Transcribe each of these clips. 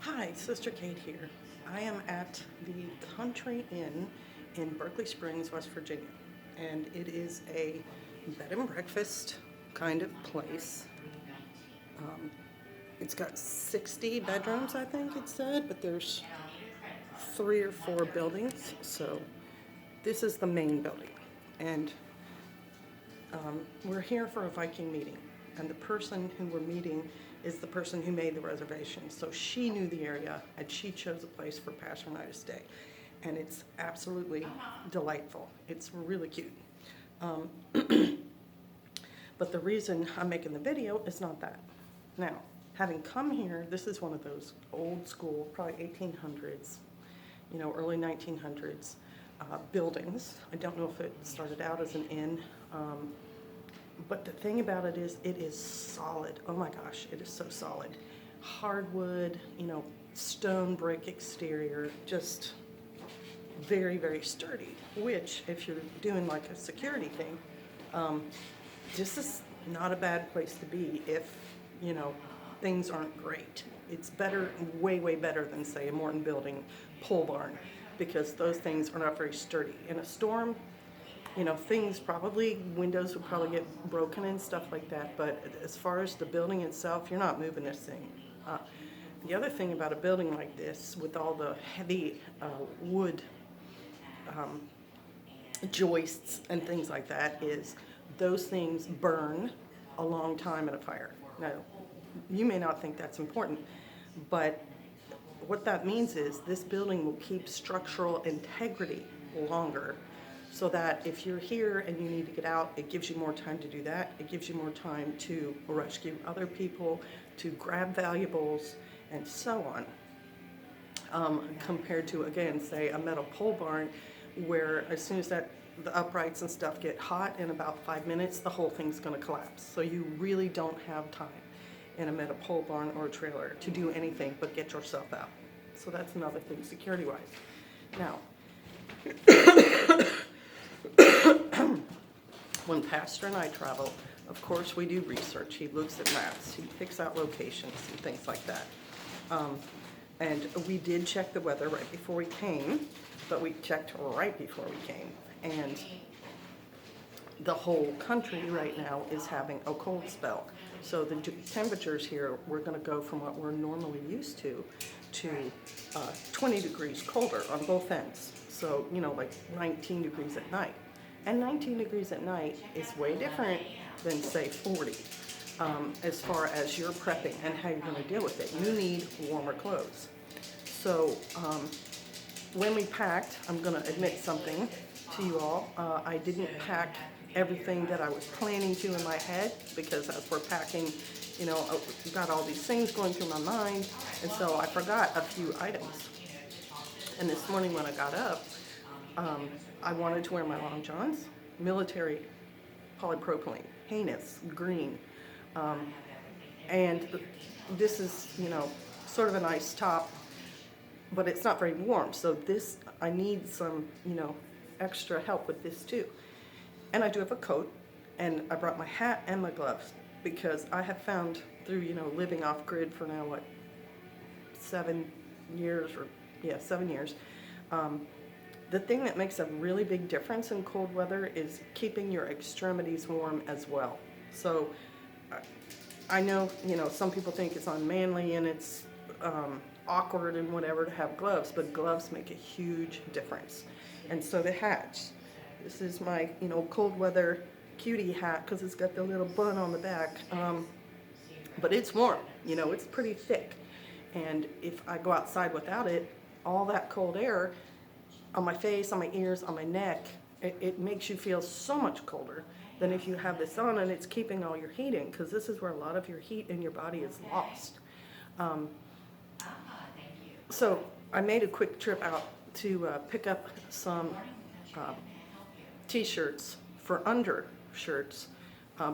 Hi, Sister Kate here. I am at the Country Inn in Berkeley Springs, West Virginia, and it is a bed and breakfast kind of place. It's got 60 bedrooms, I think it said, but there's 3 or 4 buildings, so this is the main building. And we're here for a Viking meeting, and the person who we're meeting is the person who made the reservation. So she knew the area, and she chose a place for Pastor and I to stay. And it's absolutely delightful. It's really cute. But the reason I'm making the video is not that. Now, having come here, this is one of those old school, probably 1800s, early 1900s buildings. I don't know if it started out as an inn. But the thing about it is solid. Oh my gosh, it is so solid. Hardwood, stone brick exterior, just very, very sturdy. Which, if you're doing like a security thing, this is not a bad place to be if, things aren't great. It's better, way, way better than, say, a Morton building pole barn, because those things are not very sturdy. In a storm, windows would probably get broken and stuff like that, but as far as the building itself, you're not moving this thing. The other thing about a building like this, with all the heavy wood joists and things like that, is those things burn a long time in a fire. Now, you may not think that's important, but what that means is this building will keep structural integrity longer, so that if you're here and you need to get out, it gives you more time to do that. It gives you more time to rescue other people, to grab valuables, and so on. Compared to, again, say a metal pole barn, where as soon as the uprights and stuff get hot, in about 5 minutes, the whole thing's gonna collapse. So you really don't have time in a metal pole barn or a trailer to do anything but get yourself out. So that's another thing, security-wise. Now, when Pastor and I travel, of course we do research. He looks at maps, he picks out locations and things like that. And we did check the weather right before we came, but we checked right before we came. And the whole country right now is having a cold spell. So the temperatures here, we're going to go from what we're normally used to 20 degrees colder on both ends. So, like 19 degrees at night. And 19 degrees at night is way different than, say, 40, as far as your prepping and how you're going to deal with it. You need warmer clothes. So when we packed, I'm going to admit something to you all. I didn't pack everything that I was planning to in my head, because as we're packing, I've got all these things going through my mind, and so I forgot a few items. And this morning when I got up, I wanted to wear my long johns, military polypropylene, heinous, green. And this is, sort of a nice top, but it's not very warm. So I need some, extra help with this too. And I do have a coat, and I brought my hat and my gloves, because I have found through, living off grid for now, 7 years, 7 years. The thing that makes a really big difference in cold weather is keeping your extremities warm as well. So I know, some people think it's unmanly and it's awkward and whatever to have gloves, but gloves make a huge difference. And so the hats. This is my, cold weather cutie hat, because it's got the little bun on the back. But it's warm, it's pretty thick. And if I go outside without it, all that cold air on my face, on my ears, on my neck, it makes you feel so much colder than if you have this on and it's keeping all your heat in, because this is where a lot of your heat in your body is lost. So I made a quick trip out to pick up some t-shirts for undershirts,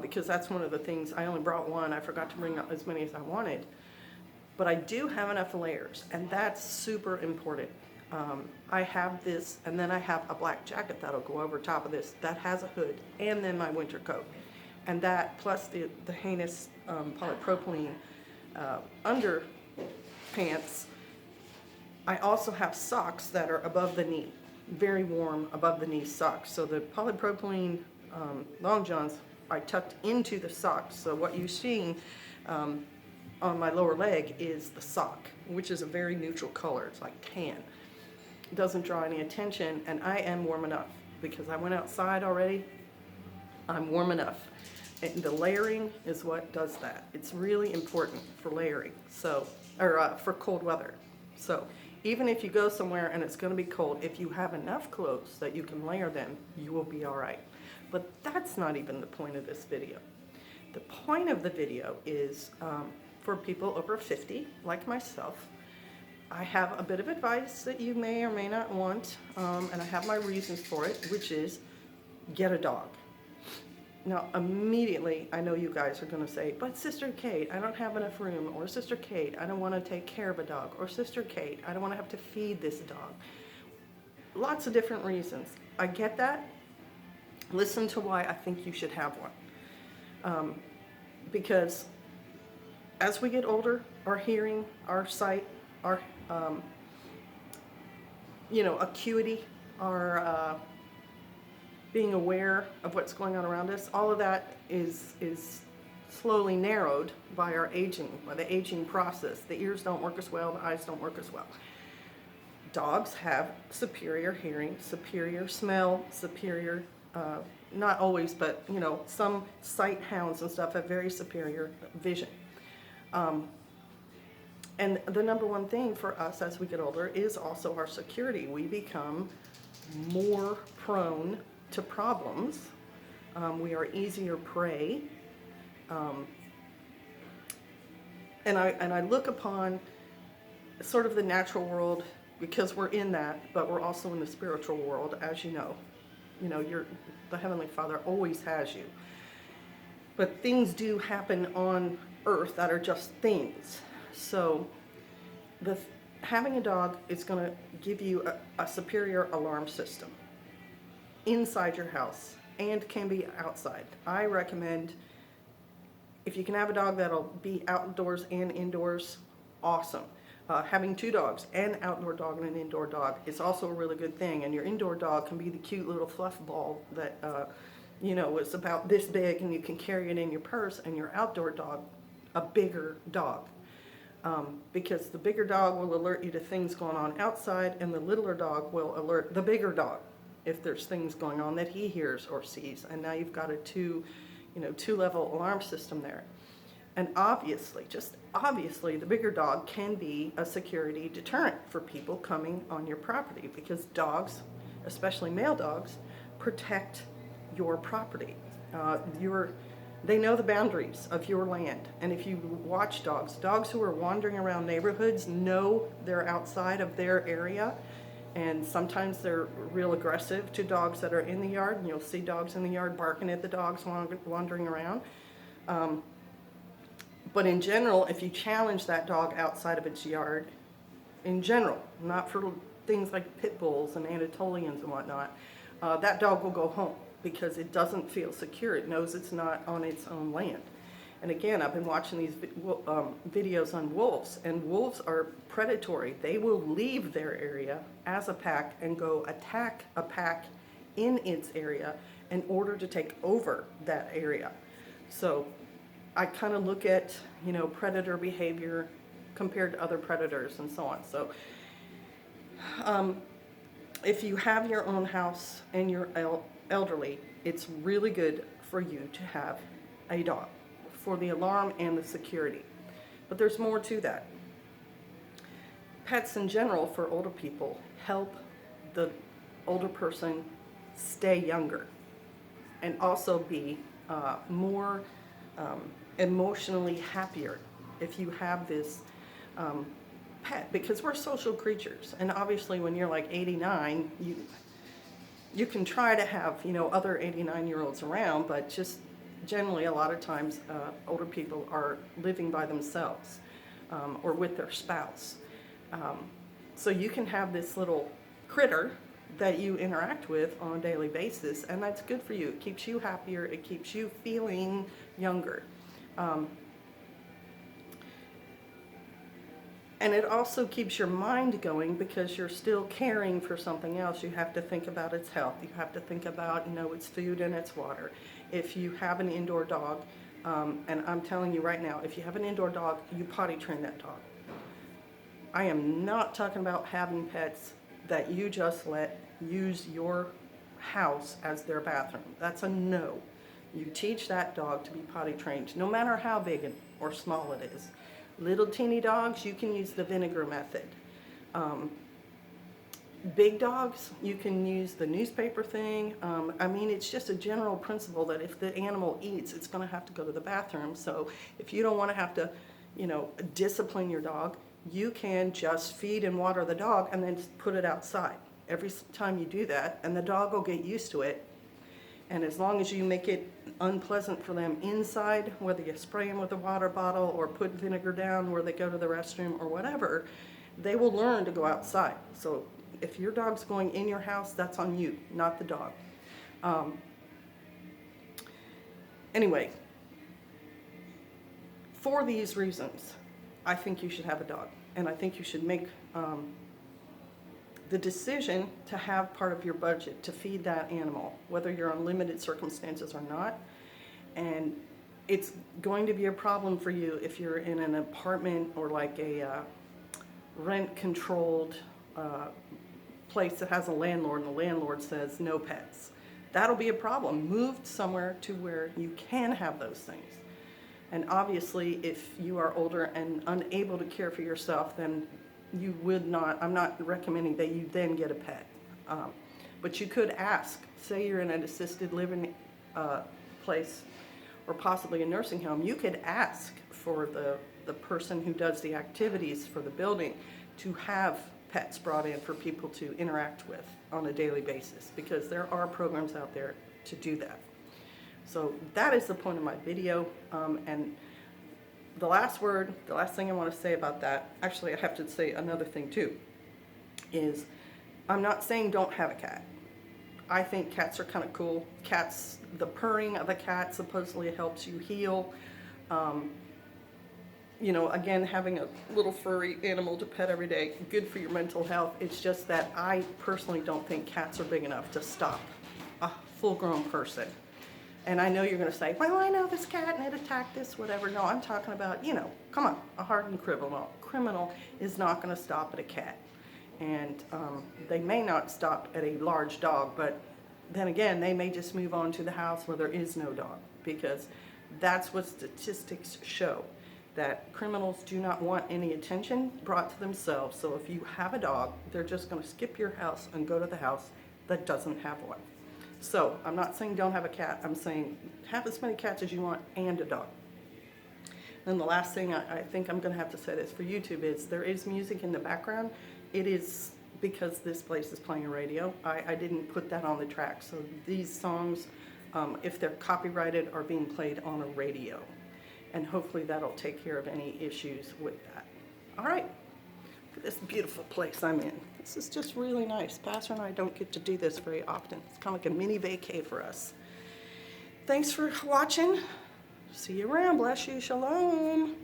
because that's one of the things. I only brought one. I forgot to bring up as many as I wanted. But I do have enough layers, and that's super important. I have this, and then I have a black jacket that'll go over top of this that has a hood, and then my winter coat. And that, plus the heinous polypropylene underpants, I also have socks that are above the knee, very warm above the knee socks. So the polypropylene long johns I tucked into the socks. So what you're seeing on my lower leg is the sock, which is a very neutral color. It's like tan. It doesn't draw any attention, and I am warm enough because I went outside already. I'm warm enough. And the layering is what does that. It's really important for layering, so, or for cold weather. So even if you go somewhere and it's going to be cold, if you have enough clothes that you can layer them, you will be all right. But that's not even the point of this video. The point of the video is for people over 50, like myself. I have a bit of advice that you may or may not want, and I have my reasons for it, which is get a dog. Now, immediately, I know you guys are going to say, but Sister Kate, I don't have enough room, or Sister Kate, I don't want to take care of a dog, or Sister Kate, I don't want to have to feed this dog. Lots of different reasons. I get that. Listen to why I think you should have one. Because as we get older, our hearing, our sight, our, acuity, our being aware of what's going on around us, all of that is slowly narrowed by our aging, by the aging process. The ears don't work as well, the eyes don't work as well. Dogs have superior hearing, superior smell, superior, not always, but some sight hounds and stuff have very superior vision. And the number one thing for us as we get older is also our security. We become more prone to problems. We are easier prey. And I look upon sort of the natural world, because we're in that, but we're also in the spiritual world, as you know. The Heavenly Father always has you. But things do happen on earth that are just things. So having a dog is going to give you a superior alarm system inside your house and can be outside. I recommend, if you can have a dog that'll be outdoors and indoors, awesome. Having two dogs, an outdoor dog and an indoor dog, is also a really good thing. And your indoor dog can be the cute little fluff ball that is about this big and you can carry it in your purse, and your outdoor dog, a bigger dog. Because the bigger dog will alert you to things going on outside, and the littler dog will alert the bigger dog if there's things going on that he hears or sees. And now you've got a two-level alarm system there. And obviously, the bigger dog can be a security deterrent for people coming on your property, because dogs, especially male dogs, protect your property. They know the boundaries of your land. And if you watch dogs who are wandering around neighborhoods know they're outside of their area. And sometimes they're real aggressive to dogs that are in the yard. And you'll see dogs in the yard barking at the dogs wandering around. But in general, if you challenge that dog outside of its yard, in general, not for things like pit bulls and Anatolians and whatnot, that dog will go home, because it doesn't feel secure. It knows it's not on its own land. And again, I've been watching these videos on wolves, and wolves are predatory. They will leave their area as a pack and go attack a pack in its area in order to take over that area. So I kind of look at, predator behavior compared to other predators and so on. So if you have your own house and you're elderly, it's really good for you to have a dog for the alarm and the security. But there's more to that. Pets in general for older people help the older person stay younger and also be more emotionally happier if you have this pet, because we're social creatures. And obviously when you're like 89, you can try to have other 89-year-olds around, but just generally a lot of times older people are living by themselves or with their spouse. So you can have this little critter that you interact with on a daily basis, and that's good for you. It keeps you happier. It keeps you feeling younger. And it also keeps your mind going because you're still caring for something else. You have to think about its health. You have to think about, its food and its water. If you have an indoor dog, and I'm telling you right now, if you have an indoor dog, you potty train that dog. I am not talking about having pets that you just let use your house as their bathroom. That's a no. You teach that dog to be potty trained, no matter how big or small it is. Little teeny dogs, you can use the vinegar method. Big dogs, you can use the newspaper thing. It's just a general principle that if the animal eats, it's going to have to go to the bathroom. So if you don't want to have to, discipline your dog, you can just feed and water the dog and then put it outside. Every time you do that, and the dog will get used to it. And as long as you make it unpleasant for them inside, whether you spray them with a water bottle or put vinegar down where they go to the restroom or whatever, they will learn to go outside. So if your dog's going in your house, that's on you, not the dog. Anyway, for these reasons, I think you should have a dog. And I think you should make the decision to have part of your budget to feed that animal, whether you're on limited circumstances or not. And it's going to be a problem for you if you're in an apartment or like a rent-controlled place that has a landlord and the landlord says no pets. That'll be a problem. Move somewhere to where you can have those things. And obviously, if you are older and unable to care for yourself, then you would not, I'm not recommending that you then get a pet. But you could ask, say you're in an assisted living place or possibly a nursing home, you could ask for the person who does the activities for the building to have pets brought in for people to interact with on a daily basis, because there are programs out there to do that. So that is the point of my video. And the last thing I want to say about that, actually I have to say another thing too, is I'm not saying don't have a cat. I think cats are kind of cool. Cats, the purring of a cat supposedly helps you heal. Again, having a little furry animal to pet every day, good for your mental health. It's just that I personally don't think cats are big enough to stop a full-grown person. And I know you're going to say, well, I know this cat and it attacked this, whatever. No, I'm talking about, come on, a hardened criminal is not going to stop at a cat. And they may not stop at a large dog, but then again, they may just move on to the house where there is no dog, because that's what statistics show, that criminals do not want any attention brought to themselves. So if you have a dog, they're just going to skip your house and go to the house that doesn't have one. So I'm not saying don't have a cat. I'm saying have as many cats as you want and a dog. And the last thing, I think I'm going to have to say this for YouTube, is there is music in the background. It is because this place is playing a radio. I didn't put that on the track. So these songs, if they're copyrighted, are being played on a radio. And hopefully that'll take care of any issues with that. All right. Look at this beautiful place I'm in. This is just really nice. Pastor and I don't get to do this very often. It's kind of like a mini vacay for us. Thanks for watching. See you around. Bless you. Shalom.